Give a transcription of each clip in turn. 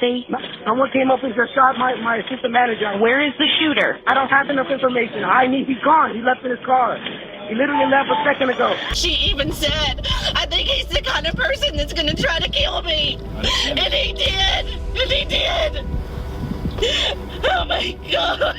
say? Someone came up and just shot my assistant manager. Where is the shooter? I don't have enough information. He's gone. He left in his car. He literally left a second ago. She even said, I think he's the kind of person that's gonna try to kill me. And he did. And he did. Oh my God.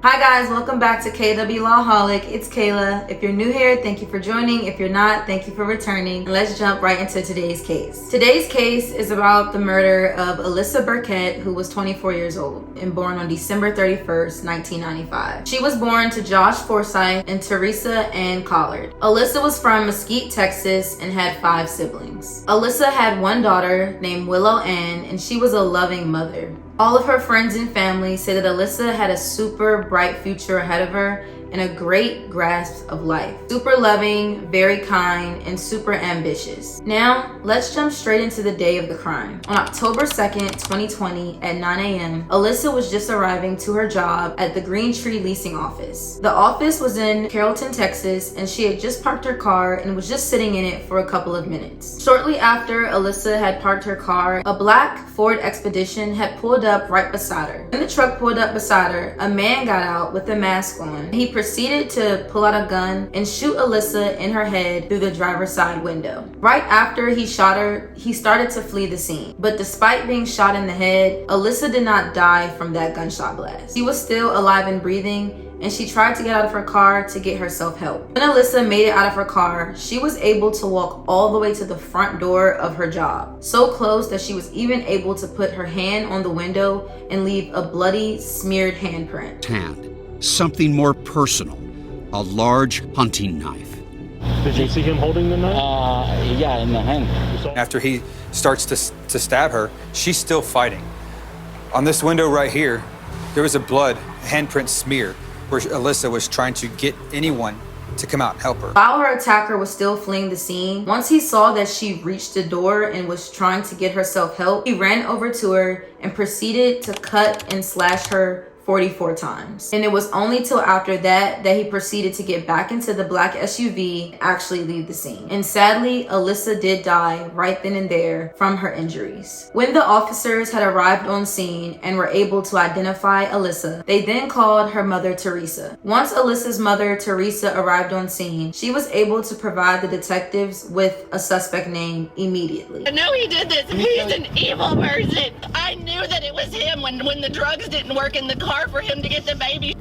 Hi guys, welcome back to KW Lawholic. It's Kayla. If you're new here, thank you for joining. If you're not, thank you for returning. And let's jump right into today's case. Today's case is about the murder of Alyssa Burkett, who was 24 years old and born on December 31st, 1995. She was born to Josh Forsyth and Teresa Ann Collard. Alyssa was from Mesquite, Texas, and had 5 siblings. Alyssa had one daughter named Willow Ann, and she was a loving mother. All of her friends and family say that Alyssa had a super bright future ahead of her and a great grasp of life. Super loving, very kind, and super ambitious. Now, let's jump straight into the day of the crime. On October 2nd, 2020 at 9 a.m., Alyssa was just arriving to her job at the Green Tree Leasing office. The office was in Carrollton, Texas, and she had just parked her car and was just sitting in it for a couple of minutes. Shortly after Alyssa had parked her car, a black Ford Expedition had pulled up right beside her. When the truck pulled up beside her, a man got out with a mask on. He proceeded to pull out a gun and shoot Alyssa in her head through the driver's side window. Right after he shot her, he started to flee the scene. But despite being shot in the head, Alyssa did not die from that gunshot blast. She was still alive and breathing, and she tried to get out of her car to get herself help. When Alyssa made it out of her car, she was able to walk all the way to the front door of her job. So close that she was even able to put her hand on the window and leave a bloody, smeared handprint. Hand. Something more personal. A large hunting knife. Did you see him holding the knife? Yeah, in the hand. After he starts to stab her, she's still fighting. On this window right here, there was a blood handprint smear where Alyssa was trying to get anyone to come out and help her. While her attacker was still fleeing the scene, once he saw that she reached the door and was trying to get herself help, he ran over to her and proceeded to cut and slash her 44 times. And it was only till after that he proceeded to get back into the black SUV and actually leave the scene. And sadly, Alyssa did die right then and there from her injuries. When the officers had arrived on scene and were able to identify Alyssa, they then called her mother, Teresa. Once Alyssa's mother, Teresa, arrived on scene, she was able to provide the detectives with a suspect name immediately. I know he did this. He's an evil person. I knew that it was him when the drugs didn't work in the car for him to get the baby.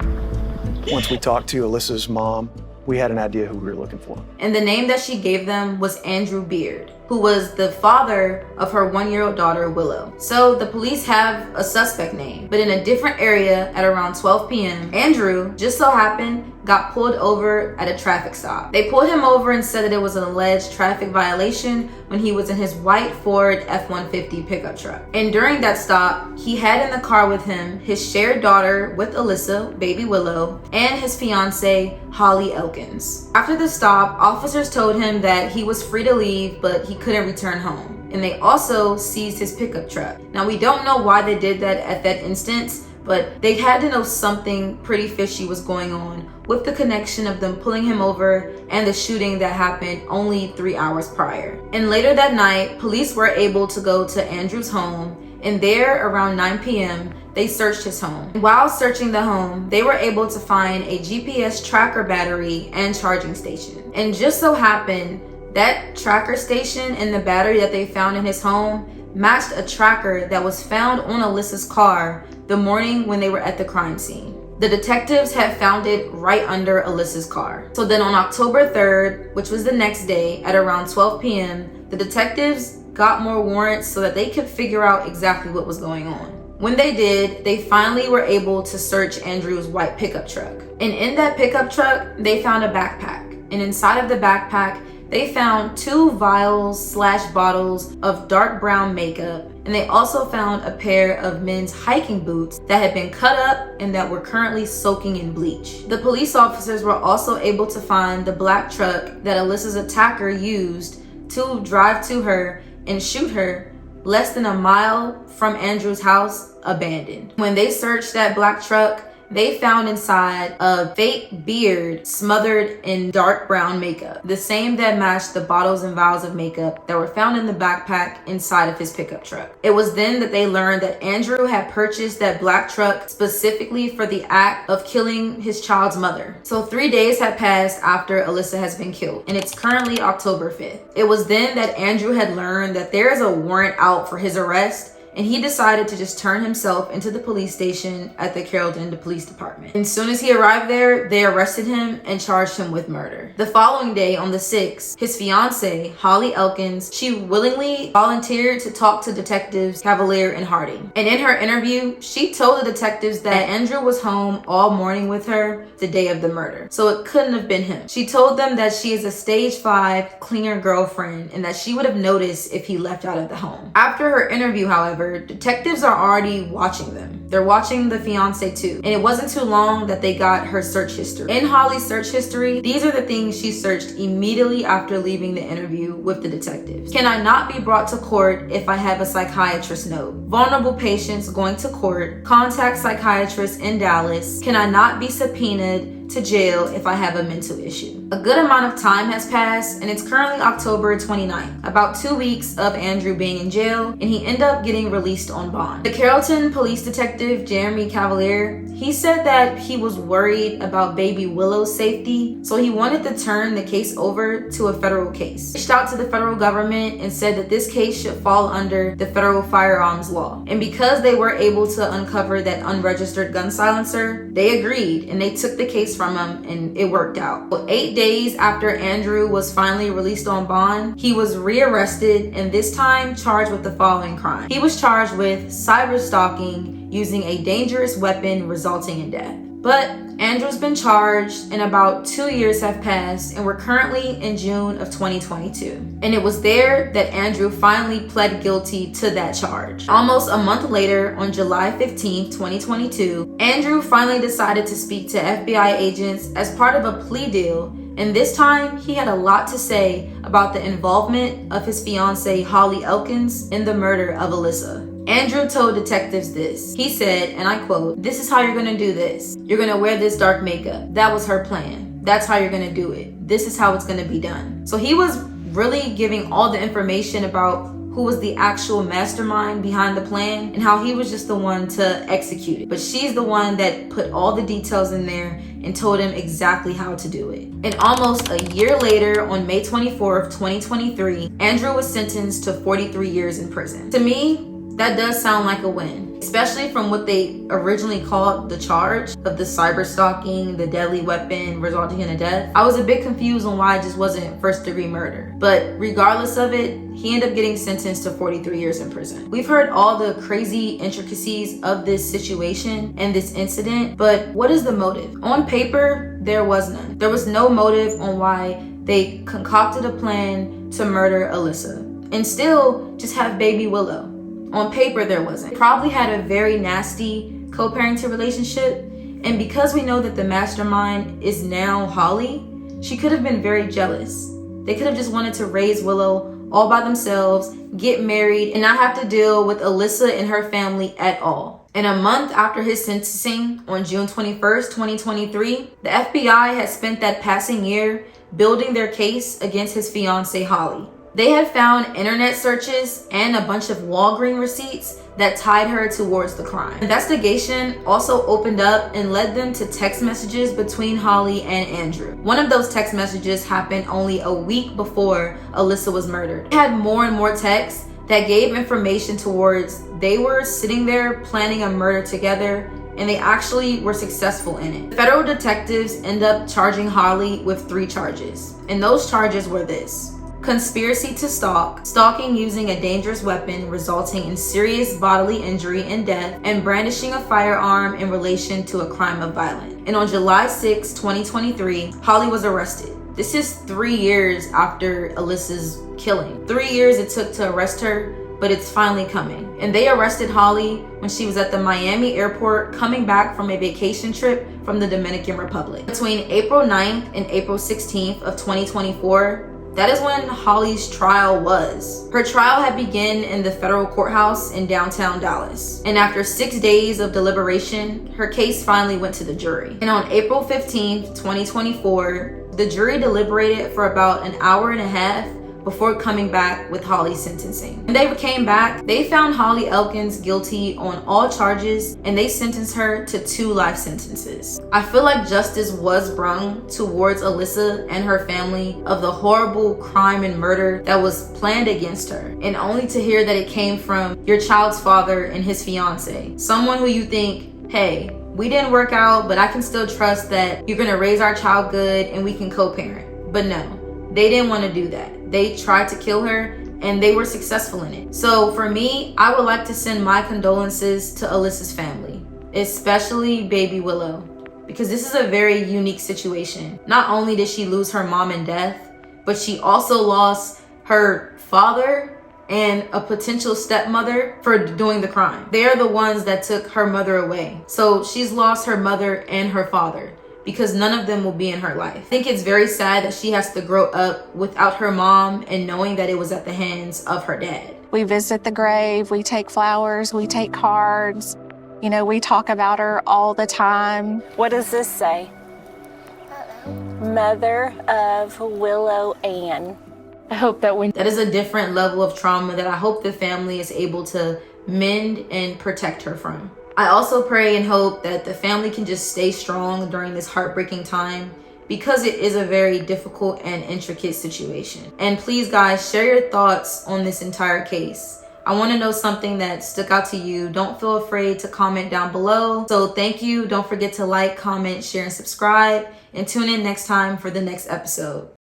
Once we talked to Alyssa's mom, we had an idea who we were looking for. And the name that she gave them was Andrew Beard, who was the father of her 1-year-old daughter, Willow. So the police have a suspect name, but in a different area at around 12 p.m., Andrew just so happened got pulled over at a traffic stop. They pulled him over and said that it was an alleged traffic violation when he was in his white Ford F-150 pickup truck. And during that stop, he had in the car with him his shared daughter with Alyssa, baby Willow, and his fiancée, Holly Elkins. After the stop, officers told him that he was free to leave, but he couldn't return home. And they also seized his pickup truck. Now, we don't know why they did that at that instance, but they had to know something pretty fishy was going on with the connection of them pulling him over and the shooting that happened only 3 hours prior. And later that night, police were able to go to Andrew's home, and there around 9 p.m., they searched his home. While searching the home, they were able to find a GPS tracker battery and charging station. And just so happened, that tracker station and the battery that they found in his home matched a tracker that was found on Alyssa's car the morning when they were at the crime scene. The detectives had found it right under Alyssa's car. So then on October 3rd, which was the next day at around 12 p.m., the detectives got more warrants so that they could figure out exactly what was going on. When they did, they finally were able to search Andrew's white pickup truck. And in that pickup truck, they found a backpack. And inside of the backpack, they found 2 vials/bottles of dark brown makeup, and they also found a pair of men's hiking boots that had been cut up and that were currently soaking in bleach. The police officers were also able to find the black truck that Alyssa's attacker used to drive to her and shoot her less than a mile from Andrew's house, abandoned. When they searched that black truck, they found inside a fake beard smothered in dark brown makeup, the same that matched the bottles and vials of makeup that were found in the backpack inside of his pickup truck. It was then that they learned that Andrew had purchased that black truck specifically for the act of killing his child's mother. So 3 days had passed after Alyssa has been killed, and it's currently October 5th. It was then that Andrew had learned that there is a warrant out for his arrest, and he decided to just turn himself into the police station at the Carrollton Police Department. And as soon as he arrived there, they arrested him and charged him with murder. The following day, on the 6th, his fiancée, Holly Elkins, she willingly volunteered to talk to detectives Cavalier and Harding. And in her interview, she told the detectives that Andrew was home all morning with her the day of the murder, so it couldn't have been him. She told them that she is a stage 5 clinger girlfriend and that she would have noticed if he left out of the home. After her interview, however, detectives are already watching them. They're watching the fiance too. And it wasn't too long that they got her search history. In Holly's search history, these are the things she searched immediately after leaving the interview with the detectives. Can I not be brought to court if I have a psychiatrist note? Vulnerable patients going to court. Contact psychiatrist in Dallas. Can I not be subpoenaed to jail if I have a mental issue? A good amount of time has passed, and it's currently October 29th, about 2 weeks of Andrew being in jail, and he ended up getting released on bond. The Carrollton police detective, Jeremy Cavalier, he said that he was worried about baby Willow's safety, so he wanted to turn the case over to a federal case. He reached out to the federal government and said that this case should fall under the federal firearms law. And because they were able to uncover that unregistered gun silencer, they agreed and they took the case from him, and it worked out. So 8 days after Andrew was finally released on bond, he was rearrested and this time charged with the following crime. He was charged with cyber stalking using a dangerous weapon resulting in death. But Andrew's been charged and about 2 years have passed, and we're currently in June of 2022. And it was there that Andrew finally pled guilty to that charge. Almost a month later, on July 15th, 2022, Andrew finally decided to speak to FBI agents as part of a plea deal. And this time, he had a lot to say about the involvement of his fiancée, Holly Elkins, in the murder of Alyssa. Andrew told detectives this. He said, and I quote, "This is how you're gonna do this. You're gonna wear this dark makeup. That was her plan. That's how you're gonna do it. This is how it's gonna be done." So he was really giving all the information about who was the actual mastermind behind the plan and how he was just the one to execute it. But she's the one that put all the details in there and told him exactly how to do it. And almost a year later, on May 24th, 2023, Andrew was sentenced to 43 years in prison. To me, that does sound like a win, especially from what they originally called the charge of the cyber stalking, the deadly weapon resulting in a death. I was a bit confused on why it just wasn't first-degree murder. But regardless of it, he ended up getting sentenced to 43 years in prison. We've heard all the crazy intricacies of this situation and this incident, but what is the motive? On paper, there was none. There was no motive on why they concocted a plan to murder Alyssa and still just have baby Willow. On paper, there wasn't. They probably had a very nasty co-parenting relationship, and because we know that the mastermind is now Holly, she could have been very jealous. They could have just wanted to raise Willow all by themselves, get married, and not have to deal with Alyssa and her family at all. And a month after his sentencing, on June 21st, 2023, the FBI had spent that passing year building their case against his fiancée, Holly. They had found internet searches and a bunch of Walgreens receipts that tied her towards the crime. Investigation also opened up and led them to text messages between Holly and Andrew. One of those text messages happened only a week before Alyssa was murdered. They had more and more texts that gave information towards they were sitting there planning a murder together, and they actually were successful in it. Federal detectives end up charging Holly with 3 charges, and those charges were this: conspiracy to stalk, stalking using a dangerous weapon resulting in serious bodily injury and death, and brandishing a firearm in relation to a crime of violence. And on July 6, 2023, Holly was arrested. This is 3 years after Alyssa's killing. 3 years it took to arrest her, but it's finally coming. And they arrested Holly when she was at the Miami airport coming back from a vacation trip from the Dominican Republic. Between April 9th and April 16th of 2024, that is when Holly's trial was. Her trial had begun in the federal courthouse in downtown Dallas. And after 6 days of deliberation, her case finally went to the jury. And on April 15th, 2024, the jury deliberated for about an hour and a half before coming back with Holly's sentencing. When they came back, they found Holly Elkins guilty on all charges and they sentenced her to 2 life sentences. I feel like justice was brung towards Alyssa and her family of the horrible crime and murder that was planned against her, and only to hear that it came from your child's father and his fiance, someone who you think, hey, we didn't work out, but I can still trust that you're gonna raise our child good and we can co-parent. But no, they didn't want to do that. They tried to kill her and they were successful in it. So for me, I would like to send my condolences to Alyssa's family, especially baby Willow, because this is a very unique situation. Not only did she lose her mom in death, but she also lost her father and a potential stepmother for doing the crime. They are the ones that took her mother away. So she's lost her mother and her father, because none of them will be in her life. I think it's very sad that she has to grow up without her mom and knowing that it was at the hands of her dad. We visit the grave, we take flowers, we take cards. You know, we talk about her all the time. What does this say? Mother of Willow Ann. I hope that is a different level of trauma that I hope the family is able to mend and protect her from. I also pray and hope that the family can just stay strong during this heartbreaking time, because it is a very difficult and intricate situation. And please guys, share your thoughts on this entire case. I want to know something that stuck out to you. Don't feel afraid to comment down below. So thank you. Don't forget to like, comment, share, and subscribe. And tune in next time for the next episode.